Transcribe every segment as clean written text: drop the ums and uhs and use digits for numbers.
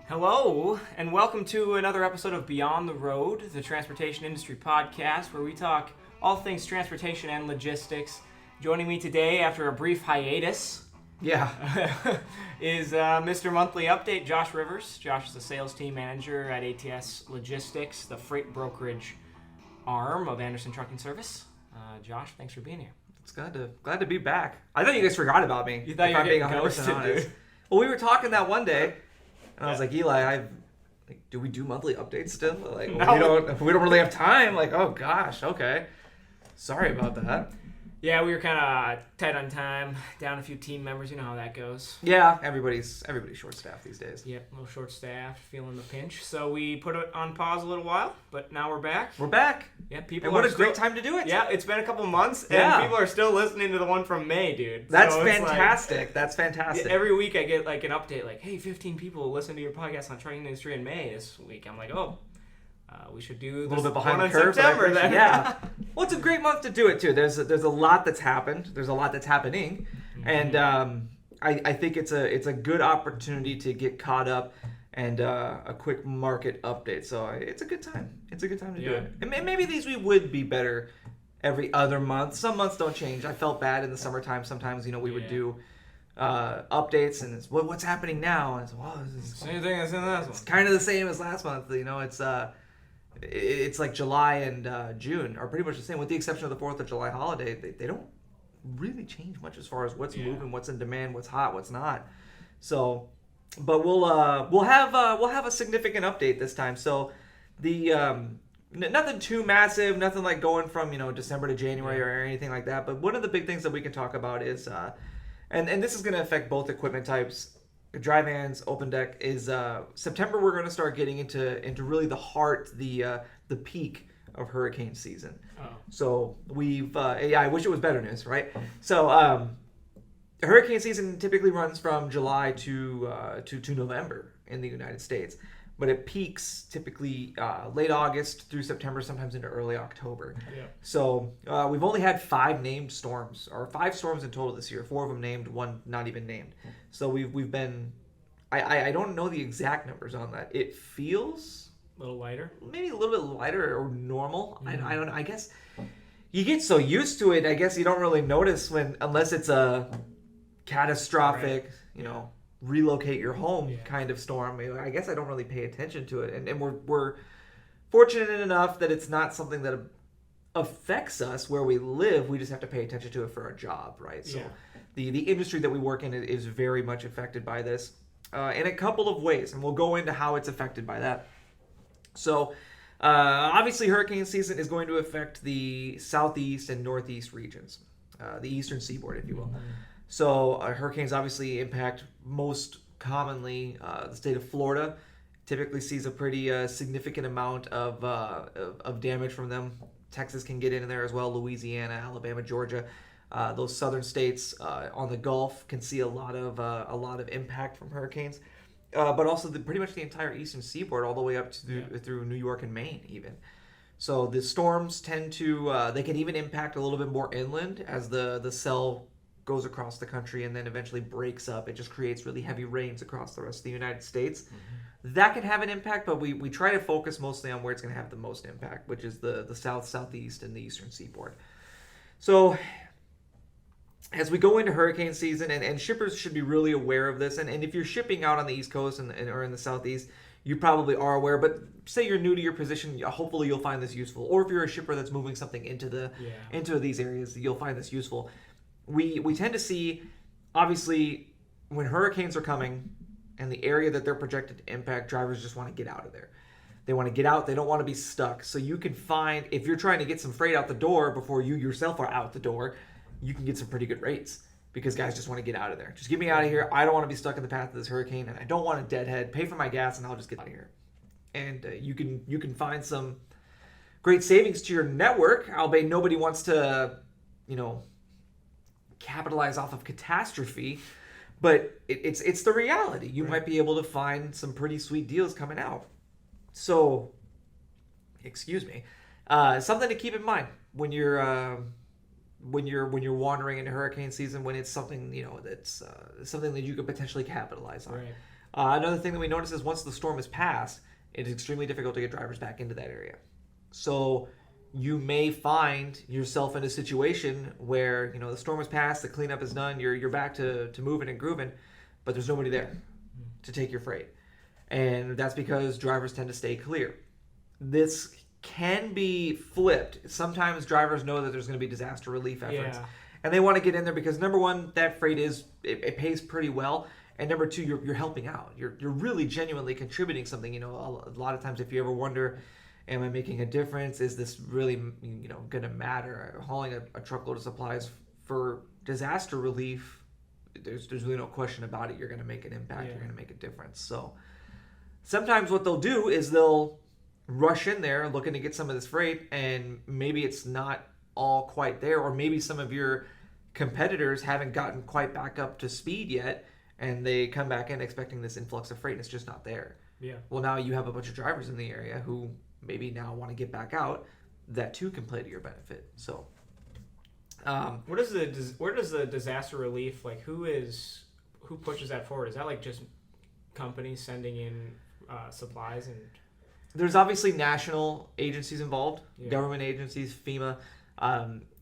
Hello, and welcome to another episode of Beyond the Road, the transportation industry podcast, where we talk all things transportation and logistics. Joining me today after a brief hiatus is Mr. Monthly Update, Josh Rivers. Josh is the sales team manager at ATS Logistics, the freight brokerage arm of Anderson Trucking Service. Josh, thanks for being here. It's glad to be back. I thought you guys forgot about me. You thought you were getting ghosted, dude. Well, we were talking that one day. And I was like, Eli, do we do monthly updates still? Like, no. we don't really have time. Like, oh gosh, okay. Sorry about that. Yeah, we were kind of tight on time, down a few team members. You know how that goes. Yeah, everybody's short-staffed these days. Yep, a little short-staffed, feeling the pinch. So we put it on pause a little while, but now we're back. We're back. Yeah, people. And what a great time to do it. Yeah, it's been a couple months, and people are still listening to the one from May, dude. That's fantastic. That's fantastic. Every week I get like an update, like, hey, 15 people listen to your podcast on trucking industry in May this week. I'm like, oh. We should do a little bit behind the curve. September, then. Yeah. Well, it's a great month to do it too. There's a lot that's happened. There's a lot that's happening, and I think it's a good opportunity to get caught up and a quick market update. So it's a good time. It's a good time to do it. And maybe these we would be better every other month. Some months don't change. I felt bad in the summertime. Sometimes we would do updates and it's what's happening now, and it's same thing as in last one. It's kind of the same as last month. It's like July and June are pretty much the same, with the exception of the 4th of July holiday. They don't really change much as far as what's moving, what's in demand, what's hot, what's not. So, but we'll have a significant update this time. So, the nothing too massive, nothing like going from December to January or anything like that. But one of the big things that we can talk about is, and this is going to affect both equipment types. Dry vans, open deck, is September. We're going to start getting into really the heart, the peak of hurricane season. Oh. So we've I wish it was better news, right? So hurricane season typically runs from July to November in the United States, but it peaks typically late August through September, sometimes into early October. Yeah. So we've only had 5 named storms, or 5 storms in total this year. 4 of them named, 1 not even named. So we've been, I don't know the exact numbers on that. It feels a little lighter, maybe a little bit lighter or normal. I don't know. I guess you get so used to it. I guess you don't really notice unless it's a catastrophic, relocate your home kind of storm. I guess I don't really pay attention to it, and we're fortunate enough that it's not something that affects us where we live. We just have to pay attention to it for our job, right? So the industry that we work in is very much affected by this in a couple of ways, and we'll go into how it's affected by that. So obviously hurricane season is going to affect the southeast and northeast regions, the eastern seaboard, if you will. So hurricanes obviously impact most commonly the state of Florida. Typically sees a pretty significant amount of damage from them. Texas can get in there as well. Louisiana, Alabama, Georgia, those southern states on the Gulf can see a lot of impact from hurricanes. But also pretty much the entire eastern seaboard, all the way up to through New York and Maine, even. So the storms tend to they can even impact a little bit more inland as the cell goes across the country and then eventually breaks up. It just creates really heavy rains across the rest of the United States. That can have an impact, but we try to focus mostly on where it's going to have the most impact, which is the south, southeast, and the eastern seaboard. So as we go into hurricane season, and shippers should be really aware of this, and if you're shipping out on the East Coast or in the Southeast, you probably are aware, but say you're new to your position, hopefully you'll find this useful. Or if you're a shipper that's moving something into these areas, you'll find this useful. We tend to see, obviously, when hurricanes are coming and the area that they're projected to impact, drivers just want to get out of there. They want to get out. They don't want to be stuck. So you can find, if you're trying to get some freight out the door before you yourself are out the door, you can get some pretty good rates because guys just want to get out of there. Just get me out of here. I don't want to be stuck in the path of this hurricane, and I don't want a deadhead. Pay for my gas, and I'll just get out of here. And you can find some great savings to your network, albeit nobody wants to, capitalize off of catastrophe. But it's the reality. You might be able to find some pretty sweet deals coming out. So, excuse me, something to keep in mind when you're wandering into hurricane season, when it's something that's something that you could potentially capitalize on. Right. Another thing that we notice is once the storm is passed, it is extremely difficult to get drivers back into that area. So you may find yourself in a situation where the storm is passed, the cleanup is done, you're back to moving and grooving, but there's nobody there to take your freight, and that's because drivers tend to stay clear. This can be flipped. Sometimes drivers know that there's going to be disaster relief efforts, and they want to get in there because number one, that freight it pays pretty well. And number two, you're helping out. You're really genuinely contributing something. A lot of times, if you ever wonder, am I making a difference? Is this really going to matter? Hauling a truckload of supplies for disaster relief, there's really no question about it. You're going to make an impact. You're going to make a difference. So sometimes what they'll do is they'll rush in there looking to get some of this freight, and maybe it's not all quite there, or maybe some of your competitors haven't gotten quite back up to speed yet. And they come back in expecting this influx of freight, and it's just not there. Yeah. Well, now you have a bunch of drivers in the area who maybe now want to get back out. That too can play to your benefit. So, where does the disaster relief, like, who pushes that forward? Is that like just companies sending in supplies? And there's obviously national agencies involved, government agencies, FEMA.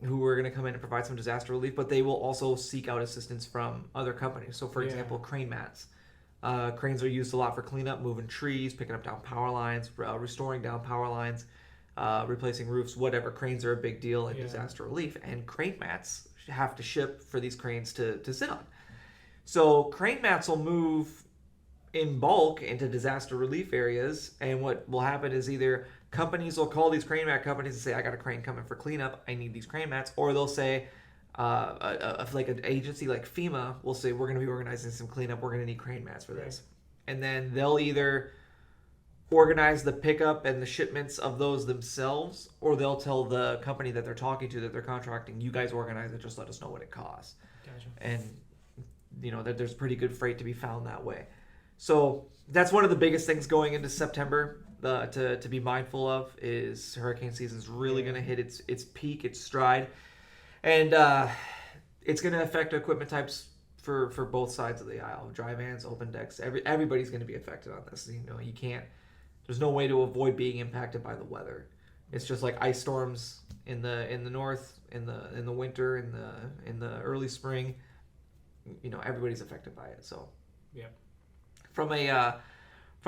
Who are going to come in and provide some disaster relief, but they will also seek out assistance from other companies. So, for example, crane mats. Cranes are used a lot for cleanup, moving trees, picking up down power lines, restoring down power lines, replacing roofs, whatever. Cranes are a big deal in disaster relief, and crane mats have to ship for these cranes to sit on. So, crane mats will move in bulk into disaster relief areas, and what will happen is either companies will call these crane mat companies and say, I got a crane coming for cleanup, I need these crane mats, or they'll say, like an agency like FEMA will say, we're going to be organizing some cleanup, we're going to need crane mats for this. And then they'll either organize the pickup and the shipments of those themselves, or they'll tell the company that they're talking to, that they're contracting, you guys organize it, just let us know what it costs. Gotcha. And that there's pretty good freight to be found that way. So that's one of the biggest things going into September to be mindful of, is hurricane season's really going to hit its peak, its stride. And it's going to affect equipment types for both sides of the aisle. Dry vans, open decks, everybody's going to be affected on this. You can't, there's no way to avoid being impacted by the weather. It's just like ice storms in the north, in the winter, in the early spring. Everybody's affected by it. So yeah. From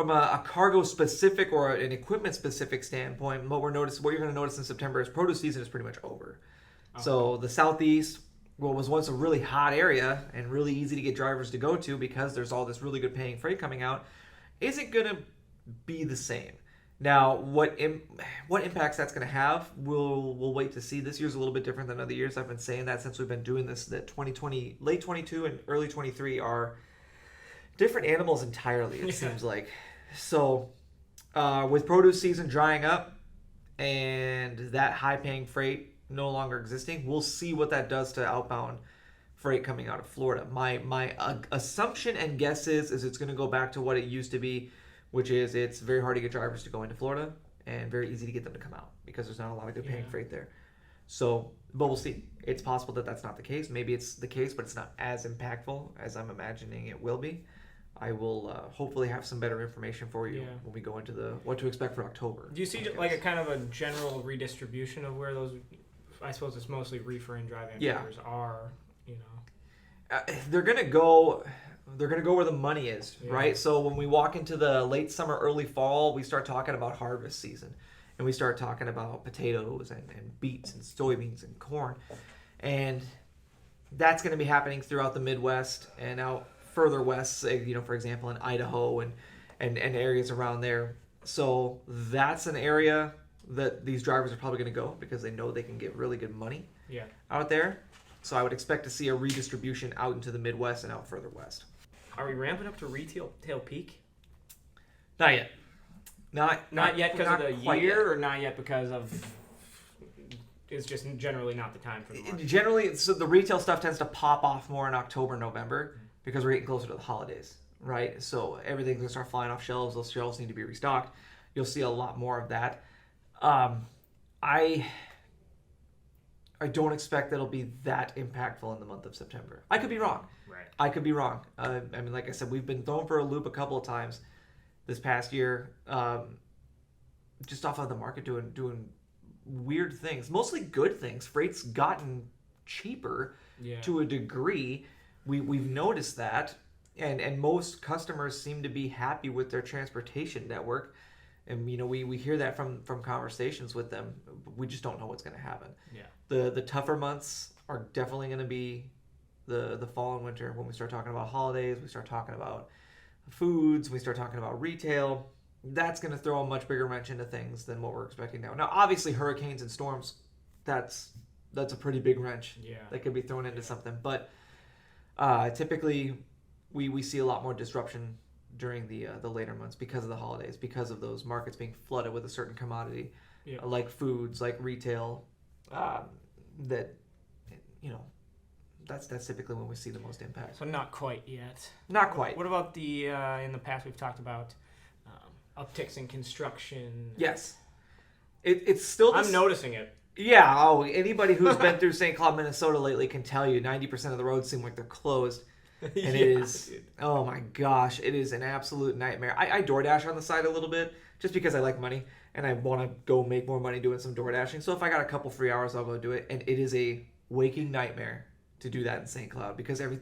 a cargo specific or an equipment specific standpoint, what you're going to notice in September is produce season is pretty much over. Okay. So the Southeast, what was once a really hot area and really easy to get drivers to go to because there's all this really good paying freight coming out, isn't going to be the same. Now, what impacts that's going to have, we'll wait to see. This year's a little bit different than other years. I've been saying that since we've been doing this, that 2020, late 22 and early 23 are different animals entirely, it seems like. So, with produce season drying up and that high-paying freight no longer existing, we'll see what that does to outbound freight coming out of Florida. My assumption and guess is it's going to go back to what it used to be, which is it's very hard to get drivers to go into Florida and very easy to get them to come out because there's not a lot of good paying freight there. So, but we'll see. It's possible that that's not the case. Maybe it's the case, but it's not as impactful as I'm imagining it will be. I will hopefully have some better information for you when we go into what to expect for October. Do you see like a kind of a general redistribution of where those, I suppose it's mostly reefer and dry van drivers are, they're gonna go where the money is, right? So when we walk into the late summer, early fall, we start talking about harvest season, and we start talking about potatoes and beets and soybeans and corn, and that's going to be happening throughout the Midwest and out further west, for example, in Idaho and areas around there. So that's an area that these drivers are probably going to go because they know they can get really good money out there. So I would expect to see a redistribution out into the Midwest and out further west. Are we ramping up to retail peak? Not yet. Not yet because of the quite year, yet. or not yet because of it's just generally not the time for the market. Generally, so the retail stuff tends to pop off more in October, November because we're getting closer to the holidays, right? So everything's gonna start flying off shelves. Those shelves need to be restocked. You'll see a lot more of that. I don't expect that it'll be that impactful in the month of September. I could be wrong. Right. I could be wrong. I mean, like I said, we've been thrown for a loop a couple of times this past year, just off of the market doing weird things, mostly good things. Freight's gotten cheaper to a degree. We've noticed that, and most customers seem to be happy with their transportation network. And we hear that from conversations with them. We just don't know what's going to happen. Yeah. The tougher months are definitely going to be the fall and winter, when we start talking about holidays, we start talking about foods, we start talking about retail. That's going to throw a much bigger wrench into things than what we're expecting now. Now, obviously, hurricanes and storms, that's a pretty big wrench that could be thrown into something. But typically, we see a lot more disruption during the later months because of the holidays, because of those markets being flooded with a certain commodity, like foods, like retail. That that's typically when we see the most impact. So not quite yet. Not quite. What about the in the past we've talked about upticks in construction? Yes, it's still. I'm noticing it. Yeah. Oh, anybody who's been through St. Cloud, Minnesota lately can tell you 90% of the roads seem like they're closed. And it is, dude. Oh my gosh, it is an absolute nightmare. I DoorDash on the side a little bit just because I like money and I want to go make more money doing some door dashing. So if I got a couple free hours, I'll go do it. And it is a waking nightmare to do that in St. Cloud because every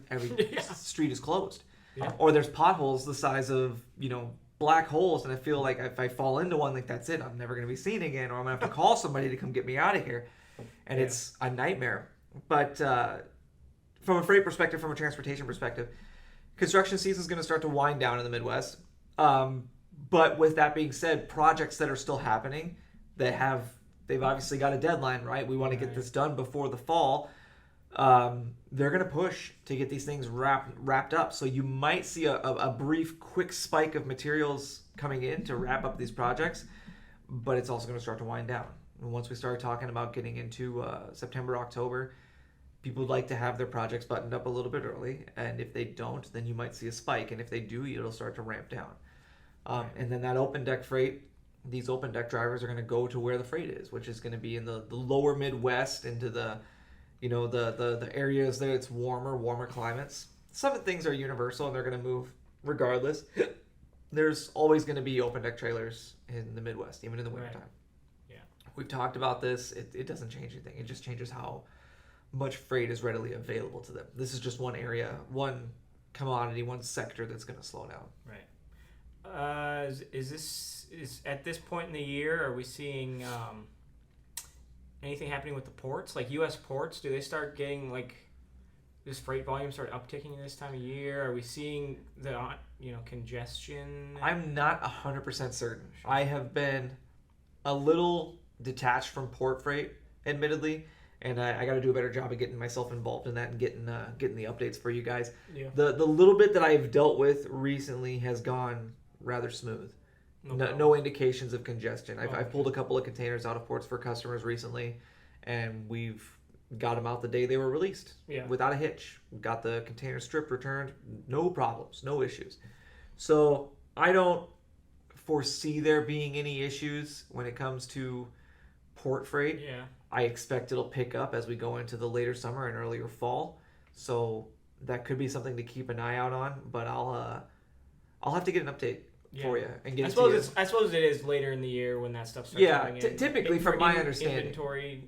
street is closed. Yeah. Or there's potholes the size of, black holes, and I feel like if I fall into one, like that's it, I'm never going to be seen again, or I'm going to have to call somebody to come get me out of here. And it's a nightmare. But from a freight perspective, from a transportation perspective, construction season is going to start to wind down in the Midwest. But with that being said, projects that are still happening, they've obviously got a deadline, right? We want to get this done before the fall. They're going to push to get these things wrapped up. So you might see a brief, quick spike of materials coming in to wrap up these projects, but it's also going to start to wind down. And once we start talking about getting into September, October, people like to have their projects buttoned up a little bit early, and if they don't, then you might see a spike, and if they do, it'll start to ramp down. And then that open deck freight, these open deck drivers are going to go to where the freight is, which is going to be in the lower Midwest, into the areas that it's warmer climates. Some of the things are universal and they're going to move regardless. There's always going to be open deck trailers in the Midwest, even in the wintertime. Yeah. We've talked about this. It doesn't change anything. It just changes how much freight is readily available to them. This is just one area, one commodity, one sector that's going to slow down. Right. Is at this point in the year, are we seeing anything happening with the ports, like U.S. ports? Do they start getting this freight volume start upticking this time of year? Are we seeing the congestion? I'm not 100% certain. I have been a little detached from port freight, admittedly, and I got to do a better job of getting myself involved in that and getting the updates for you guys. Yeah. The little bit that I've dealt with recently has gone rather smooth. No indications of congestion. I've pulled a couple of containers out of ports for customers recently, and we've got them out the day they were released without a hitch. Got the container stripped, returned, no problems, no issues. So I don't foresee there being any issues when it comes to port freight. Yeah. I expect it'll pick up as we go into the later summer and earlier fall. So that could be something to keep an eye out on, but I'll have to get an update for you and get I suppose it is later in the year when that stuff starts coming in. Typically, from my understanding, inventory,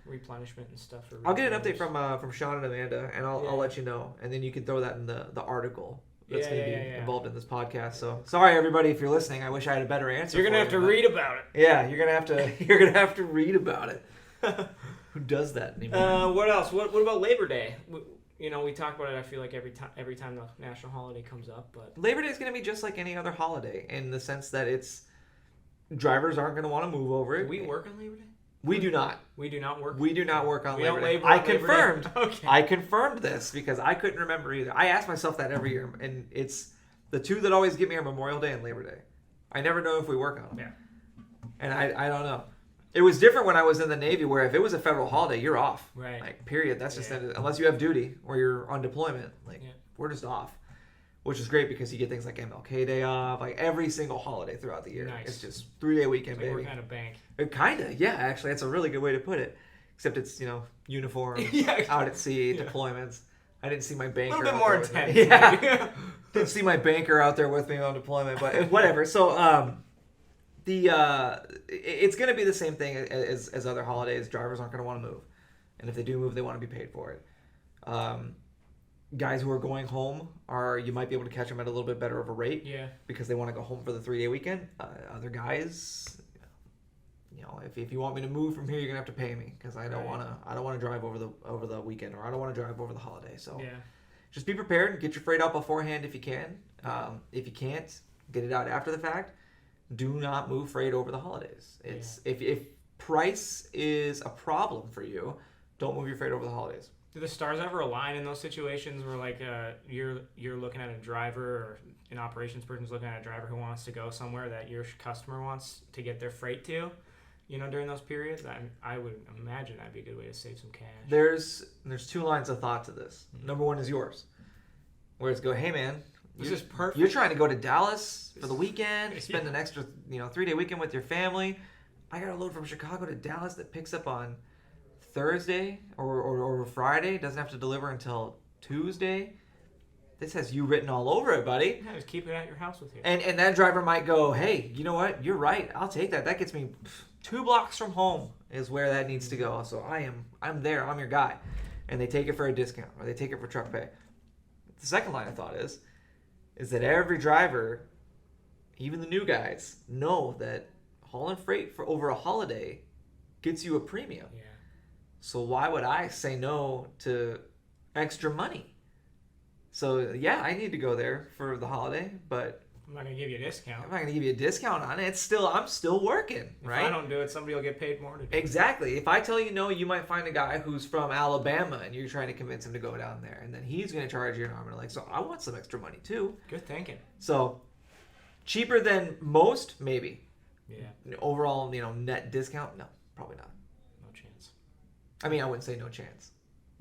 replenishment and stuff. I'll get an update from Sean and Amanda, and I'll let you know, and then you can throw that in the article that's going to be involved in this podcast. So sorry everybody if you're listening. I wish I had a better answer. You're gonna have to read about it. Yeah, you're gonna have to read about it. Who does that anymore? What else? What about Labor Day? We talk about it, I feel like every time the national holiday comes up. But Labor Day is going to be just like any other holiday in the sense that drivers aren't going to want to move over it. Do we work on Labor Day? We do not. We do not work? We do not work on Labor Day. I confirmed. Okay. I confirmed this because I couldn't remember either. I ask myself that every year, and it's the two that always get me are Memorial Day and Labor Day. I never know if we work on them. Yeah. And I don't know. It was different when I was in the Navy, where if it was a federal holiday, you're off. Right. Like, period. That's just it. Unless you have duty or you're on deployment. Like, we're just off. Which is great because you get things like MLK Day off, like every single holiday throughout the year. Nice. It's just 3-day weekend, Like baby. we're kind of bank. Kinda, yeah. Actually, that's a really good way to put it. Except it's uniforms, out at sea, deployments. I didn't see my banker. A little bit more intense. Yeah. Didn't see my banker out there with me on deployment, but whatever. So it's going to be the same thing as other holidays. Drivers aren't going to want to move, and if they do move, they want to be paid for it. Guys who are going home you might be able to catch them at a little bit better of a rate, because they want to go home for the 3-day weekend. Other guys, if you want me to move from here, you're gonna have to pay me, because I don't want to drive over the weekend, or I don't want to drive over the holiday. So just be prepared and get your freight out beforehand if you can. If you can't, get it out after the fact. Do not move freight over the holidays. If price is a problem for you, don't move your freight over the holidays. Do the stars ever align in those situations where, like, you're looking at a driver, or an operations person's looking at a driver who wants to go somewhere that your customer wants to get their freight to, during those periods? I would imagine that'd be a good way to save some cash. There's 2 lines of thought to this. Number 1 is yours, where it's hey man, this is perfect. You're trying to go to Dallas for the weekend, spend an extra 3-day weekend with your family. I got a load from Chicago to Dallas that picks up on Thursday or Friday, doesn't have to deliver until Tuesday. This has you written all over it, buddy. Yeah, just keep it at your house with you. And that driver might go, hey, you know what? You're right. I'll take that. That gets me 2 blocks from home is where that needs to go. So I'm there. I'm your guy. And they take it for a discount, or they take it for truck pay. The second line of thought is that every driver, even the new guys, know that hauling freight for over a holiday gets you a premium. Yeah. So why would I say no to extra money? So yeah, I need to go there for the holiday, but I'm not gonna give you a discount. I'm not gonna give you a discount on it. I'm still working, right? If I don't do it, somebody will get paid more to do it. Exactly. If I tell you no, you might find a guy who's from Alabama, and you're trying to convince him to go down there, and then he's gonna charge you an arm and a leg. So I want some extra money too. Good thinking. So cheaper than most, maybe. Yeah. Overall, net discount, no, probably not. No chance. I mean, I wouldn't say no chance.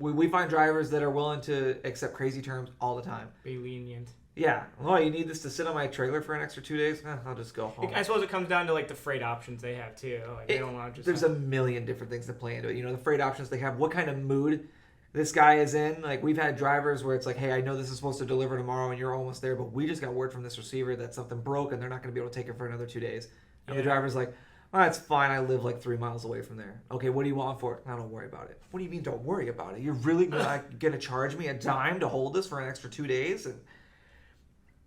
We find drivers that are willing to accept crazy terms all the time. Be lenient. Yeah. Oh, you need this to sit on my trailer for an extra 2 days? I'll just go home. I suppose it comes down to, like, the freight options they have too. Like, they don't want to just. There's a million different things that play into it. The freight options they have, what kind of mood this guy is in. Like, we've had drivers where it's like, hey, I know this is supposed to deliver tomorrow and you're almost there, but we just got word from this receiver that something broke and they're not going to be able to take it for another 2 days. And the driver's like, oh, that's fine. I live like 3 miles away from there. Okay, what do you want for it? I don't worry about it. What do you mean don't worry about it? You're really not going to charge me a dime to hold this for an extra 2 days? And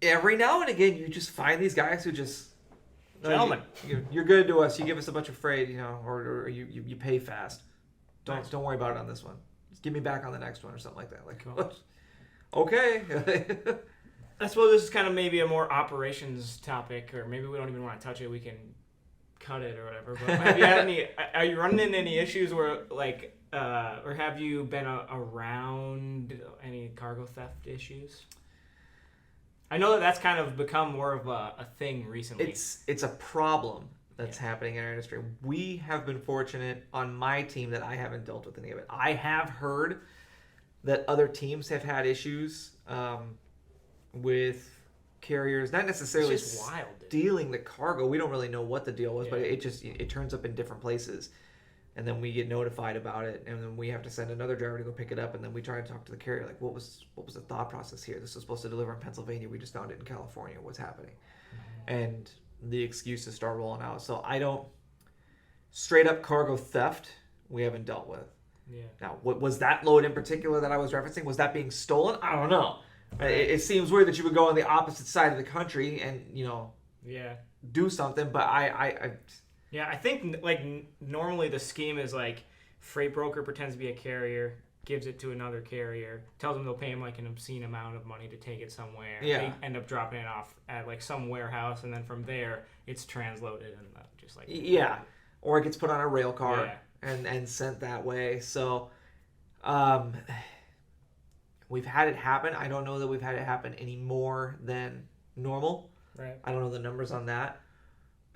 every now and again, you just find these guys who just... Gentlemen. You're good to us. You give us a bunch of freight, or you pay fast. Don't worry about it on this one. Just give me back on the next one or something like that. Like, cool. Okay. I suppose this is kind of maybe a more operations topic, or maybe we don't even want to touch it. We can cut it or whatever. But have you had are you running into any issues where, like, or have you been around any cargo theft issues? I know that's kind of become more of a thing recently. It's a problem that's happening in our industry. We have been fortunate on my team that I haven't dealt with any of it. I have heard that other teams have had issues with carriers, not necessarily it's just wild, stealing the cargo. We don't really know what the deal was, but it turns up in different places. And then we get notified about it, and then we have to send another driver to go pick it up, and then we try to talk to the carrier, like, what was the thought process here? This was supposed to deliver in Pennsylvania. We just found it in California. What's happening? Mm-hmm. And the excuses start rolling out. So I don't... Straight up cargo theft, we haven't dealt with. Yeah. Now, what was that load in particular that I was referencing? Was that being stolen? I don't know. It seems weird that you would go on the opposite side of the country and, do something, but Yeah, I think, like, normally the scheme is, like, freight broker pretends to be a carrier, gives it to another carrier, tells them they'll pay him, like, an obscene amount of money to take it somewhere. Yeah. They end up dropping it off at, like, some warehouse, and then from there, it's transloaded and just, like... Yeah, or it gets put on a rail car and sent that way. So, we've had it happen. I don't know that we've had it happen any more than normal. Right. I don't know the numbers on that.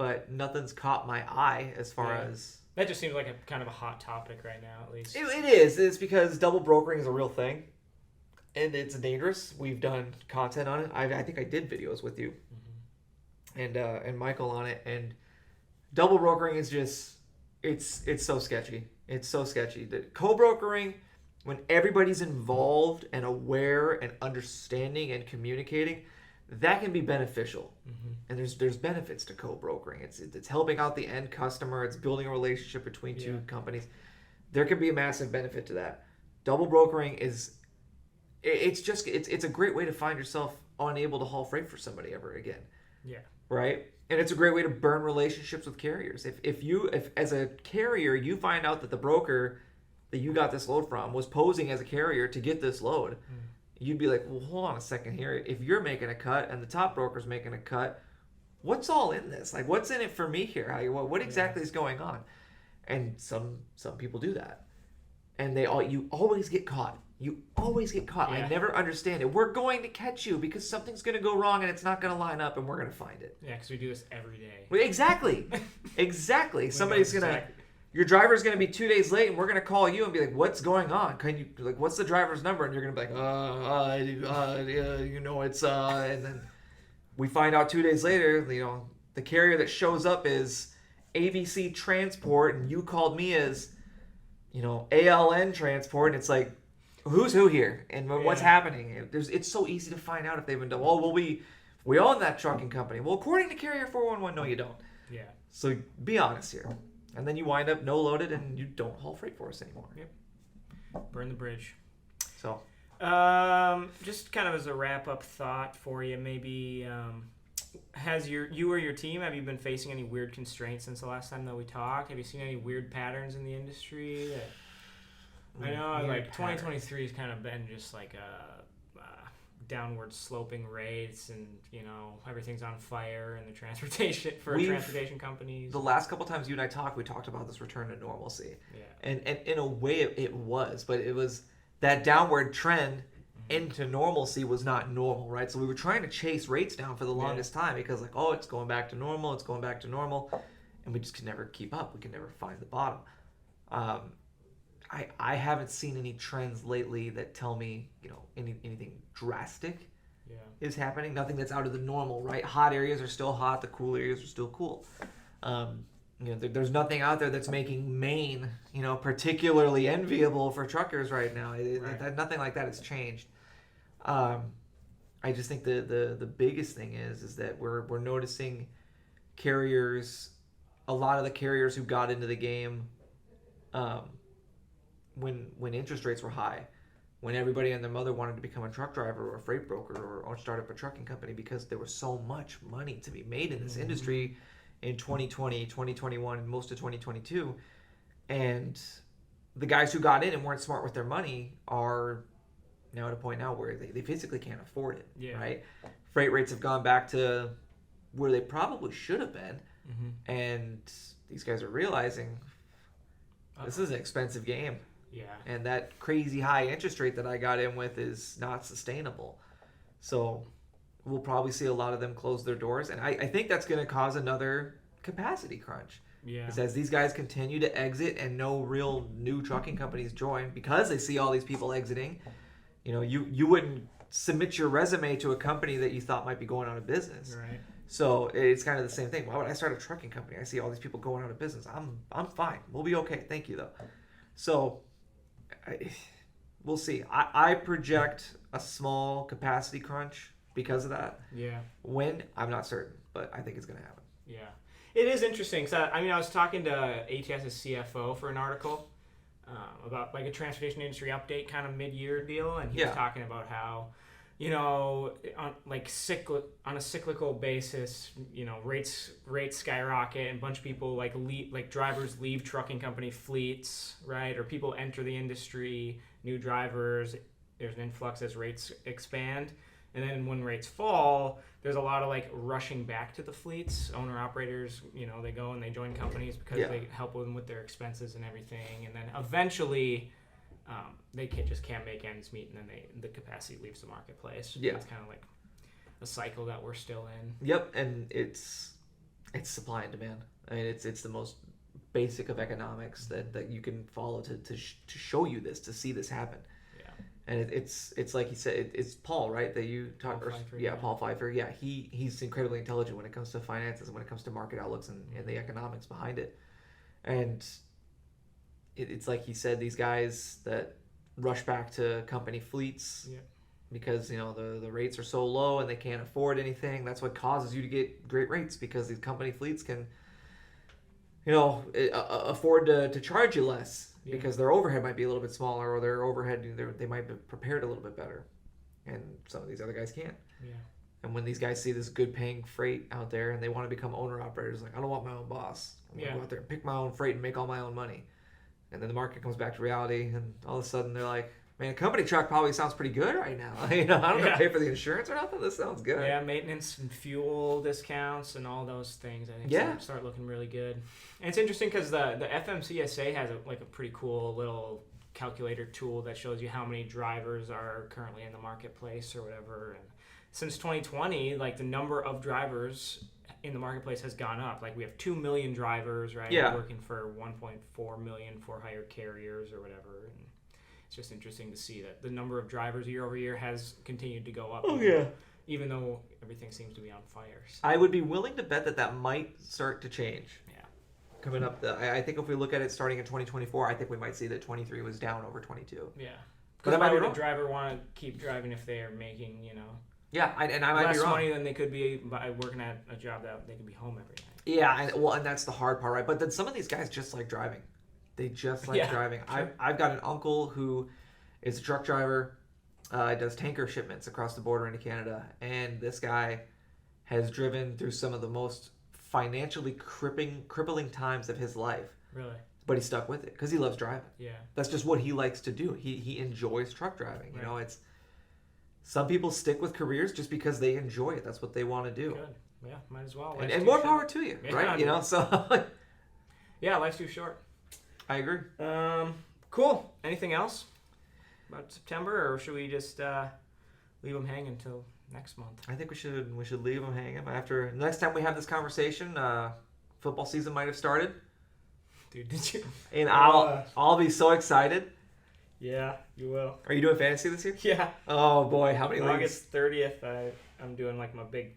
but nothing's caught my eye as far as... That just seems like a kind of a hot topic right now, at least. It is. It's because double brokering is a real thing. And it's dangerous. We've done content on it. I think I did videos with you and Michael on it. And double brokering is just, it's so sketchy. It's so sketchy. The co-brokering, when everybody's involved and aware and understanding and communicating, that can be beneficial. And there's benefits to co-brokering. It's helping out the end customer. It's building a relationship between two companies. There can be a massive benefit to that. Double brokering is... It's a great way to find yourself unable to haul freight for somebody ever again. Yeah. Right? And it's a great way to burn relationships with carriers. If as a carrier you find out that the broker that you got this load from was posing as a carrier to get this load, you'd be like, well, hold on a second here. If you're making a cut and the top broker's making a cut, what's all in this? Like, what's in it for me here? What exactly is going on? And some people do that, and you always get caught. You always get caught. I never understand it. We're going to catch you because something's going to go wrong and it's not going to line up and we're going to find it. Yeah, because we do this every day. Well, exactly. Exactly. Somebody's going to... Your driver's going to be 2 days late and we're going to call you and be like, what's going on? Can you... Like, what's the driver's number? And you're going to be like, it's... And then we find out 2 days later, the carrier that shows up is ABC Transport and you called me as, ALN Transport. And it's like... Who's who here and what's happening? It's so easy to find out if they've been done. Oh, well, we own that trucking company. Well, according to Carrier 411, no, you don't. Yeah. So be honest here. And then you wind up no loaded and you don't haul freight for us anymore. Yep. Burn the bridge. So. Just kind of as a wrap-up thought for you, maybe has you or your team, have you been facing any weird constraints since the last time that we talked? Have you seen any weird patterns in the industry that... I know, like 2023 has kind of been just like a downward sloping rates, and everything's on fire in the transportation companies. The last couple times you and I talked, we talked about this return to normalcy. Yeah. And in a way, it was, but it was that downward trend into normalcy was not normal, right? So we were trying to chase rates down for the longest time because it's going back to normal, and we just could never keep up. We could never find the bottom. I haven't seen any trends lately that tell me, anything drastic is happening. Nothing that's out of the normal, right? Hot areas are still hot. The cool areas are still cool. There's nothing out there that's making Maine, particularly enviable for truckers right now. Nothing like that has changed. I just think the biggest thing is that we're noticing carriers, a lot of the carriers who got into the game, when interest rates were high, when everybody and their mother wanted to become a truck driver or a freight broker or start up a trucking company because there was so much money to be made in this industry in 2020, 2021, and most of 2022. And the guys who got in and weren't smart with their money are now at a point now where they physically can't afford it, right? Freight rates have gone back to where they probably should have been. And these guys are realizing this is an expensive game. Yeah. And that crazy high interest rate that I got in with is not sustainable. So we'll probably see a lot of them close their doors. And I think that's going to cause another capacity crunch. Yeah. Because as these guys continue to exit and no real new trucking companies join because they see all these people exiting, you wouldn't submit your resume to a company that you thought might be going out of business. Right. So it's kind of the same thing. Why would I start a trucking company? I see all these people going out of business. I'm fine. We'll be okay. Thank you, though. So we'll see. I project a small capacity crunch because of that. Yeah. When? I'm not certain, but I think it's going to happen. Yeah. It is interesting. So, I was talking to ATS's CFO for an article about like a transportation industry update kind of mid-year deal, and he was talking about how on a cyclical basis, rates skyrocket and a bunch of people drivers leave trucking company fleets, right? Or people enter the industry, new drivers, there's an influx as rates expand. And then when rates fall, there's a lot of rushing back to the fleets. Owner operators, they go and they join companies because they help them with their expenses and everything. And then eventually they just can't make ends meet, and then the capacity leaves the marketplace. Yeah. It's kind of like a cycle that we're still in. Yep, and it's It's supply and demand. I mean, it's the most basic of economics that you can follow to show you this, to see this happen. Yeah. And it's like he said, it's Paul, right? That you talked. Paul Pfeiffer. Yeah, he's incredibly intelligent when it comes to finances, and when it comes to market outlooks and the economics behind it. And it's like he said, these guys that rush back to company fleets. Yeah. Because the rates are so low and they can't afford anything. That's what causes you to get great rates, because these company fleets can afford to charge you less because their overhead might be a little bit smaller, or their overhead they might be prepared a little bit better, and some of these other guys can't. Yeah. And when these guys see this good paying freight out there and they want to become owner operators, like, I don't want my own boss. I'm gonna go out there and pick my own freight and make all my own money. And then the market comes back to reality, and all of a sudden they're like, man, a company truck probably sounds pretty good right now. I don't have to pay for the insurance or nothing. This sounds good. Yeah, maintenance and fuel discounts and all those things, I think, start looking really good. And it's interesting because the FMCSA has a pretty cool little calculator tool that shows you how many drivers are currently in the marketplace or whatever. And since 2020, like, the number of drivers in the marketplace has gone up. Like, we have 2 million drivers, right? Yeah. Working for 1.4 million for hire carriers or whatever. And it's just interesting to see that the number of drivers year over year has continued to go up. Oh, yeah. Even though everything seems to be on fire. So. I would be willing to bet that might start to change. Yeah. Coming up, I think if we look at it starting in 2024, I think we might see that 23 was down over 22. Yeah. But why would a driver want to keep driving if they are making, Yeah, and I might less be wrong. money than they could be by working at a job that they could be home every night. Yeah, and that's the hard part, right? But then some of these guys just like driving. They just like driving. Sure. I've got an uncle who is a truck driver, does tanker shipments across the border into Canada, and this guy has driven through some of the most financially crippling times of his life. Really? But he stuck with it because he loves driving. Yeah. That's just what he likes to do. He enjoys truck driving. Right. It's some people stick with careers just because they enjoy it. That's what they want to do. Good. Yeah, might as well. And more power to you, right? Yeah, life's too short. I agree. Cool. Anything else about September, or should we just leave them hanging until next month? I think we should leave them hanging. After next time we have this conversation, football season might have started. Dude, did you? And I'll be so excited. Yeah, you will. Are you doing fantasy this year? Yeah. Oh boy, how many leagues? August 30th, I'm doing like my big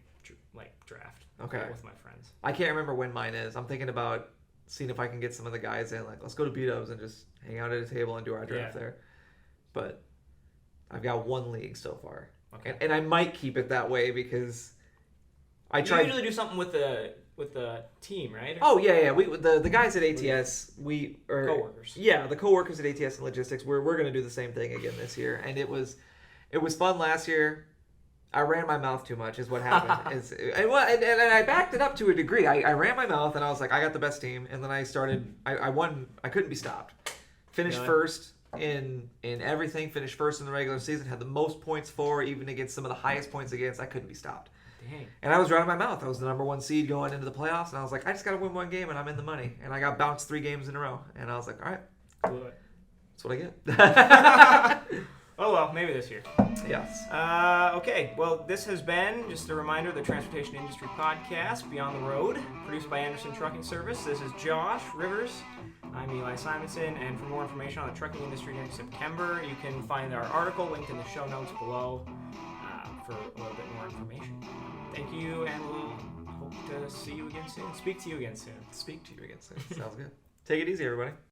draft. Okay. With my friends. I can't remember when mine is. I'm thinking about seeing if I can get some of the guys in. Like, let's go to B-Dubs and just hang out at a table and do our draft there. But I've got one league so far. Okay. And I might keep it that way because you usually do something with the team, right? Oh yeah. The guys at ATS, we are coworkers. Yeah, the coworkers at ATS and logistics. We're gonna do the same thing again this year, and it was fun last year. I ran my mouth too much is what happened. And I backed it up to a degree. I ran my mouth and I was like, I got the best team, and then I started. I won. I couldn't be stopped. Finished first in everything. Finished first in the regular season. Had the most points for, even against some of the highest points against. I couldn't be stopped. Dang. And I was running my mouth. I was the number 1 seed going into the playoffs, and I was like, I just got to win one game, and I'm in the money. And I got bounced 3 games in a row, and I was like, all right, that's what I get. Oh well, maybe this year. Yes. Okay. Well, this has been just a reminder: the Transportation Industry Podcast, Beyond the Road, produced by Anderson Trucking Service. This is Josh Rivers. I'm Eli Simonson, and for more information on the trucking industry in September, you can find our article linked in the show notes below for a little bit more information. Thank you, and we'll hope to see you again soon. Speak to you again soon. Sounds good. Take it easy, everybody.